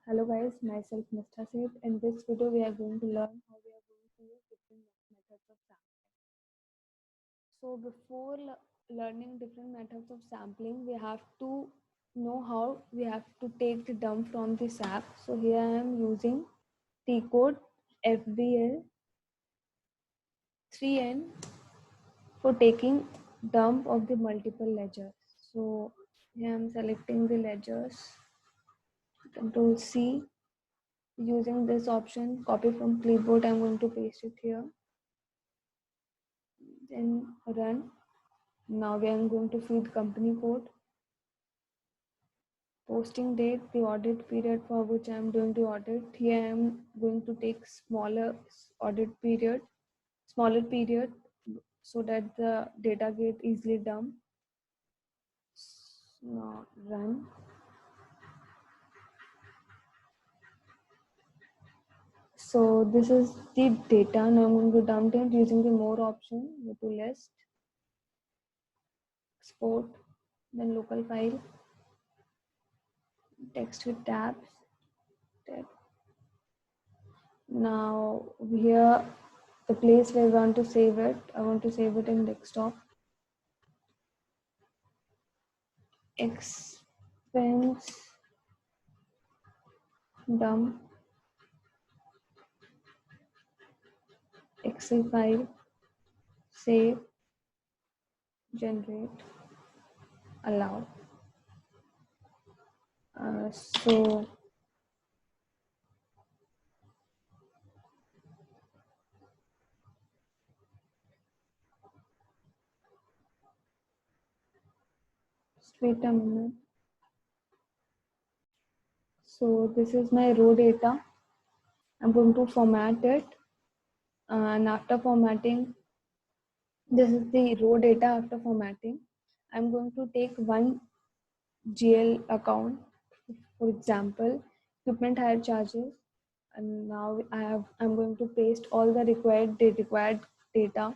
Hello guys, myself Mr. Seth. In this video, we are going to learn how we are going to use different methods of sampling. So before learning different methods of sampling, we have to know how we have to take the dump from the sap. So here I am using T-code FBL 3N for taking dump of the multiple ledgers. So here I am selecting the ledgers, Control C. Using this option, copy from clipboard, I'm going to paste it here. Then run. Now we are going to feed company code. Posting date, the audit period for which I am doing the audit. Here I am going to take smaller period, so that the data get easily dumped. Now run. So this is the data. Now I'm going to dump it using the more option. Go to list, export, then local file, text with tabs. Now here the place where I want to save it, I want to save it in desktop. Expense dump Excel file, save, generate, allow. So just wait a minute. So this is my raw data. I'm going to format it, and after formatting, this is the raw data. After formatting, I'm going to take one GL account, for example, equipment hire charges, and now I'm going to paste all the required data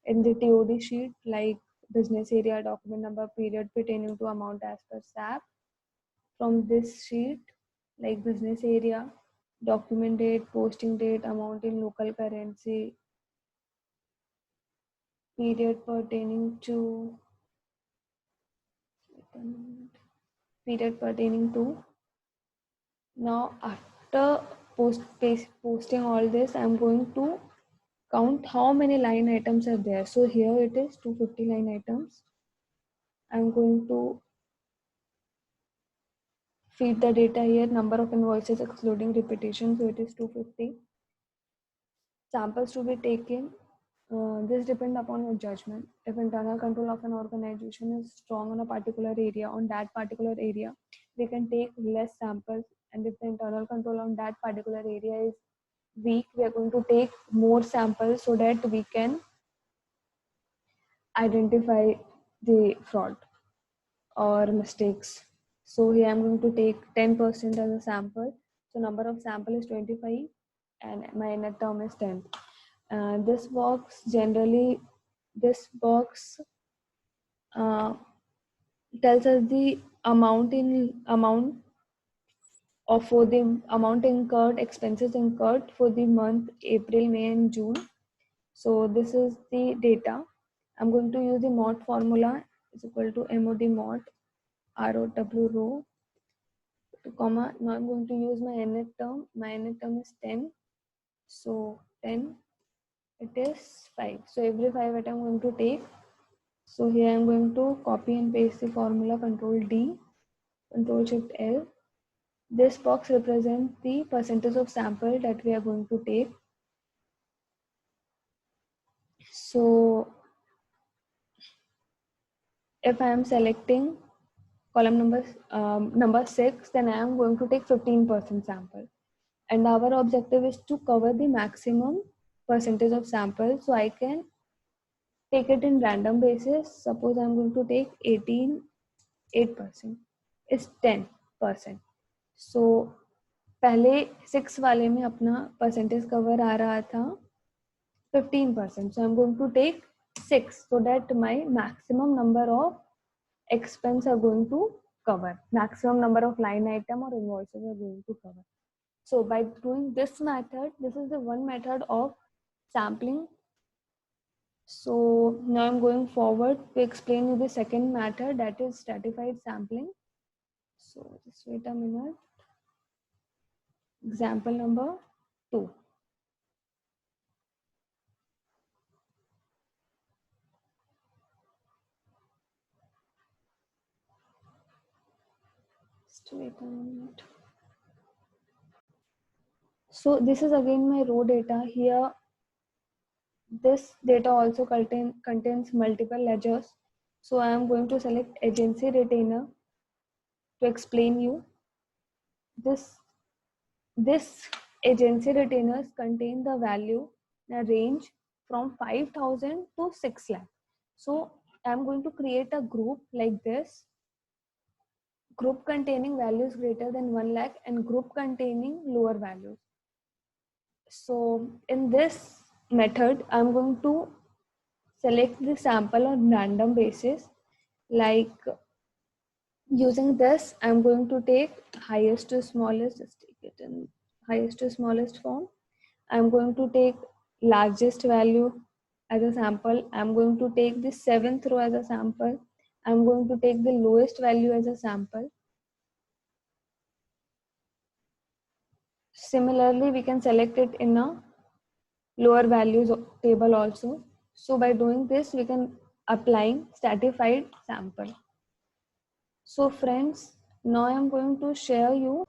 in the TOD sheet, like business area, document number, period pertaining to amount as per SAP. From this sheet, like business area, document date, posting date, amount in local currency, period pertaining to now after posting all this, I'm going to count how many line items are there. So here it is 250 line items. I'm going to feed the data here, number of invoices excluding repetition, so it is 250. Samples to be taken. This depends upon your judgment. If internal control of an organization is strong on a particular area, on that particular area, we can take less samples. And if the internal control on that particular area is weak, we are going to take more samples so that we can identify the fraud or mistakes. So here I'm going to take 10% as a sample. So number of sample is 25 and my net term is 10. This box tells us the amount of for the amount incurred, expenses incurred for the month April, May and June. So this is the data. I'm going to use the MOD formula is equal to MOD mod ROW row comma. Now I'm going to use my nth term. My nth term is 10. So 10, it is 5. So every 5 item I'm going to take. So here I'm going to copy and paste the formula, Control D, Control Shift L. This box represents the percentage of sample that we are going to take. So if I am selecting column number 6, then I am going to take 15% sample. And our objective is to cover the maximum percentage of sample, so I can take it in random basis. Suppose I'm going to take 8% is 10%. So पहले 6 वाले में अपना percentage cover आ रहा था 15%. So I'm going to take 6 so that my maximum number of expense are going to cover, maximum number of line item or invoices we are going to cover. So by doing this method, this is the one method of sampling. So now I'm going forward to explain you the second method, that is stratified sampling. So just wait a minute. Example number 2. Just wait a minute. So this is again my raw data. Here this data also contains multiple ledgers. So I am going to select agency retainer to explain you. This agency retainers contain the value in a range from 5,000 to 6 lakh. So I'm going to create a group like this, group containing values greater than 1 lakh and group containing lower values. So in this method, I'm going to select the sample on random basis. Like using this, I'm going to take highest to smallest, just take it in highest to smallest form. I'm going to take largest value as a sample. I'm going to take the 7th row as a sample. I'm going to take the lowest value as a sample. Similarly, we can select it in a lower values table also. So by doing this, we can applying stratified sample. So friends, now I am going to share you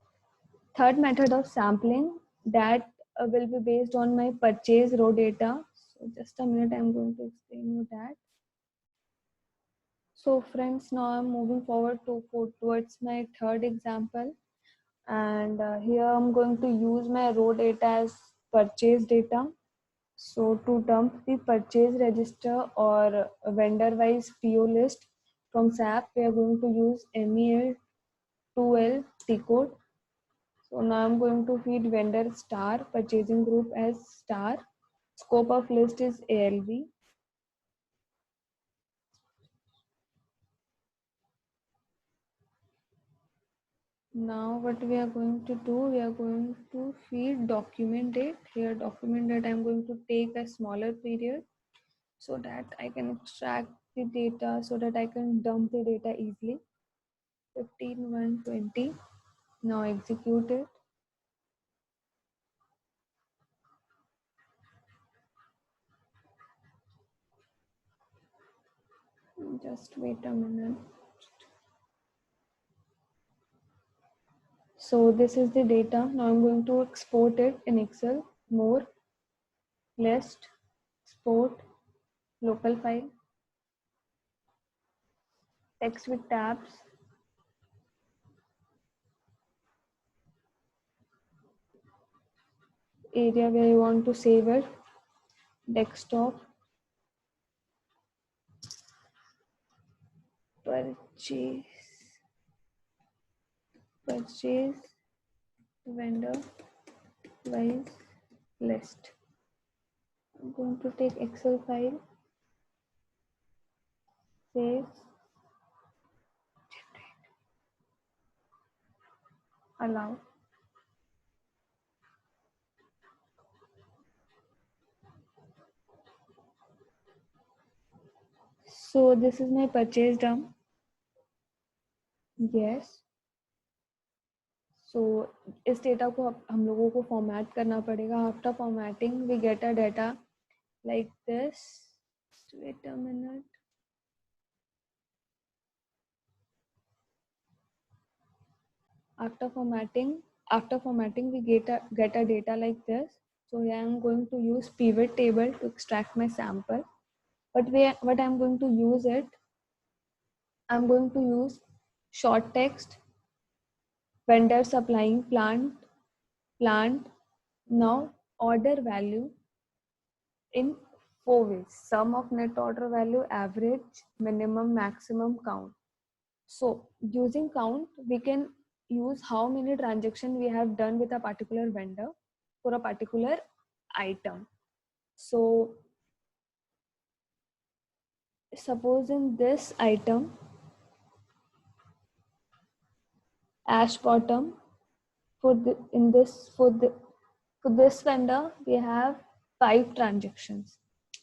third method of sampling that will be based on my purchase raw data. So just a minute, I'm going to explain you that. So friends, now I'm moving forward towards my third example, and here I'm going to use my raw data as purchase data. So to dump the purchase register or vendor wise PO list from SAP, we are going to use MEL2L T code. So now I'm going to feed vendor star, purchasing group as star, scope of list is ALV. Now what we are going to do, we are going to feed document date. Here document date, I'm going to take a smaller period so that I can extract the data, so that I can dump the data easily. 15/1/20. Now execute it. Just wait a minute. So this is the data. Now I'm going to export it in Excel. More, list, export, local file, text with tabs, area where you want to save it, desktop, purchase, vendor wise list. I'm going to take Excel file, save, allow. So this is my purchase done. Yes. So इस data को हम लोगों को format करना पड़ेगा. After formatting we get a data like this. Wait a minute. After formatting we get a data like this. So I am going to use pivot table to extract my sample. But what I'm going to use it, I'm going to use short text, vendor supplying plant, now order value in 4 ways: sum of net order value, average, minimum, maximum, count. So using count, we can use how many transactions we have done with a particular vendor for a particular item. So suppose in this item, Ash Bottom. For this vendor, we have 5 transactions.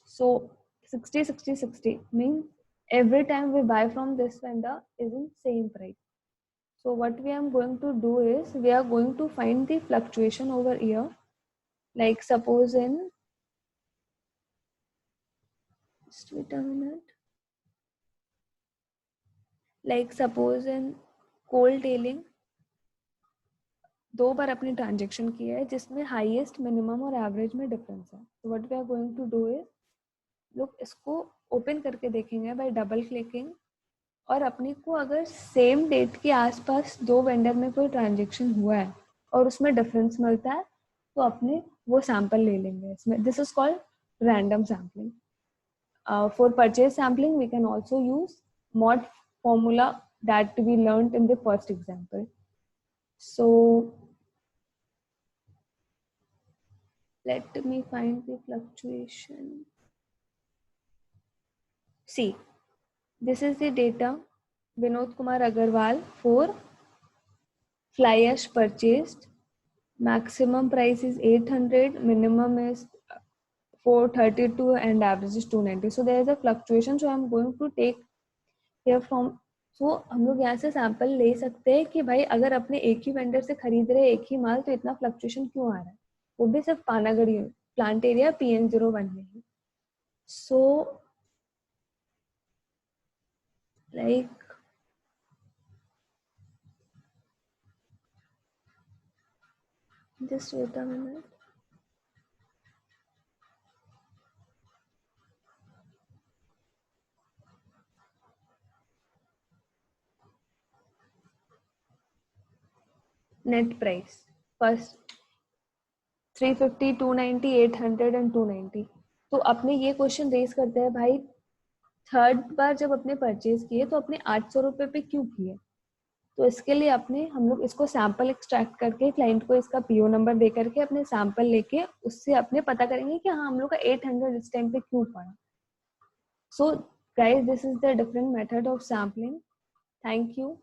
So 60, 60, 60 means every time we buy from this vendor is in same price. So what we are going to do is we are going to find the fluctuation over here. Like suppose in, just wait a minute. Like suppose in cold tailing 2 बार अपनी transaction किया है जिसमें highest minimum और average में difference है. तो what we are going to do is लोग इसको ओपन करके देखेंगे बाय डबल क्लिकिंग, और अपने को अगर सेम डेट के आसपास 2 वेंडर में कोई ट्रांजेक्शन हुआ है और उसमें डिफरेंस मिलता है तो अपने वो सैंपल ले लेंगे इसमें. This is called random sampling. For purchase sampling, we can also use mod formula that we learned in the first example. So let me find the fluctuation. See, this is the data. Vinod Kumar Agarwal for fly ash purchased. Maximum price is 800, minimum is 432 and average is 290. So there is a fluctuation. So I'm going to take here from. So हम लोग यहाँ से sample ले सकते हैं कि भाई अगर अपने एक ही वेंडर से खरीद रहे एक ही माल तो इतना फ्लक्चुएशन क्यों आ रहा है, वो भी सिर्फ पानागढ़ प्लांट एरिया PN01 में ही. So like just wait a minute. Net price first 350, 290, 800 and 290. तो अपने ये क्वेश्चन रेज करते हैं भाई थर्ड बार जब अपने परचेज किए तो अपने 800 रुपए पे क्यों किए. तो इसके लिए अपने हम लोग इसको सैंपल एक्सट्रैक्ट करके क्लाइंट को इसका PO नंबर दे करके अपने सैंपल लेके उससे अपने पता करेंगे कि हाँ हम लोग का 800 इस टाइम पे क्यों पड़ा. So guys, this is the different method of sampling. Thank you.